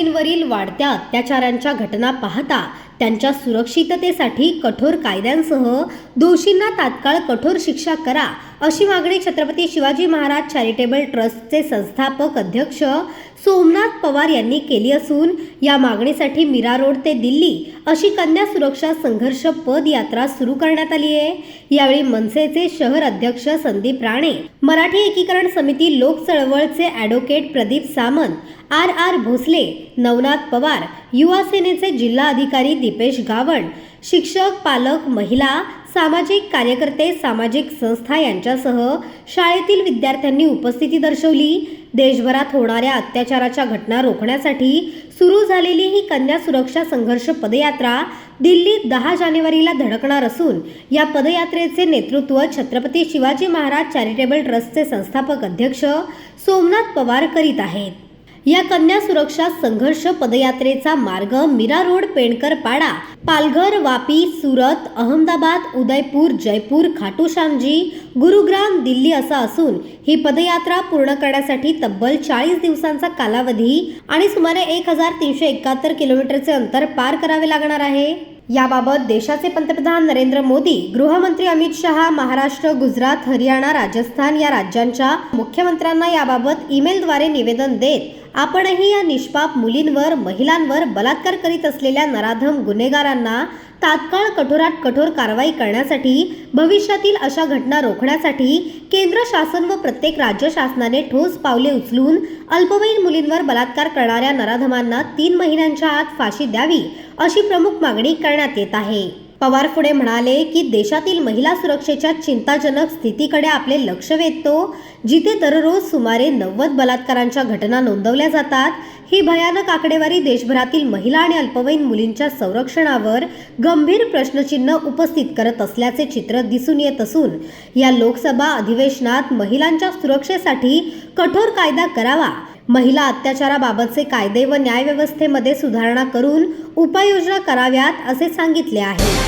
मुलींवरील वाढत्या अत्याचारांच्या घटना पाहता त्यांच्या सुरक्षिततेसाठी कठोर कायद्यांसह दोषींना तात्काळ कठोर शिक्षा करा अशी मागणी छत्रपती शिवाजी महाराज चॅरिटेबल ट्रस्टचे संस्थापक अध्यक्ष सोमनाथ पवार यांनी केली असून या मागणीसाठी मीरा रोड ते दिल्ली अशी कन्या सुरक्षा संघर्ष पदयात्रा सुरू करण्यात आली आहे। यावेळी मनसेचे शहर अध्यक्ष संदीप राणे, मराठी एकीकरण समिती लोक चळवळचे ॲडव्होकेट प्रदीप सामंत, आर भोसले, नवनाथ पवार, युवा सेनेचे जिल्हा अधिकारी दीपेश गावंड, शिक्षक, पालक, महिला, सामाजिक कार्यकर्ते, सामाजिक संस्था यांच्यासह शाळेतील विद्यार्थ्यांनी उपस्थिती दर्शवली। देशभरात होणाऱ्या अत्याचाराच्या घटना रोखण्यासाठी सुरू झालेली ही कन्या सुरक्षा संघर्ष पदयात्रा दिल्लीत 10 जानेवारीला धडकणार असून या पदयात्रेचे नेतृत्व छत्रपती शिवाजी महाराज चॅरिटेबल ट्रस्टचे संस्थापक अध्यक्ष सोमनाथ पवार करीत आहेत। या कन्या सुरक्षा संघर्ष पदयात्रेचा मार्ग मीरा रोड, पेणकर पाडा, पालघर, वापी, सुरत, अहमदाबाद, उदयपूर, जयपूर, खाटू श्यामजी, गुरुग्राम, दिल्ली असा असून ही पदयात्रा पूर्ण करण्यासाठी तब्बल 40 दिवसांचा कालावधी आणि सुमारे 1371 किलोमीटरचे अंतर पार करावे लागणार आहे। याबाबत देशाचे पंतप्रधान नरेंद्र मोदी, गृहमंत्री अमित शहा, महाराष्ट्र, गुजरात, हरियाणा, राजस्थान या राज्यांच्या मुख्यमंत्र्यांना याबाबत ईमेलद्वारे निवेदन देत आपणही या निष्पाप मुलींवर, महिलांवर बलात्कार करीत असलेल्या नराधम गुन्हेगारांना तात्काळ कठोरात कठोर कारवाई करण्यासाठी, भविष्यातील अशा घटना रोखण्यासाठी केंद्र शासन व प्रत्येक राज्य शासनाने ठोस पावले उचलून अल्पवयीन मुलींवर बलात्कार करणाऱ्या नराधमांना 3 महिन्यांच्या आत फाशी द्यावी अशी प्रमुख मागणी करण्यात येत आहे। पवार पुढे म्हणाले की देशातील महिला सुरक्षेच्या चिंताजनक स्थितीकडे आपले लक्ष वेधतो, जिथे दररोज सुमारे 90 बलात्कारांच्या घटना नोंदवल्या जातात। ही भयानक आकडेवारी देशभरातील महिला आणि अल्पवयीन मुलींच्या संरक्षणावर गंभीर प्रश्नचिन्ह उपस्थित करत असल्याचे चित्र दिसून येत असून या लोकसभा अधिवेशनात महिलांच्या सुरक्षेसाठी कठोर कायदा करावा, महिला अत्याचाराबाबतचे कायदे व न्यायव्यवस्थेमध्ये सुधारणा करून उपाययोजना कराव्यात असे सांगितले आहे।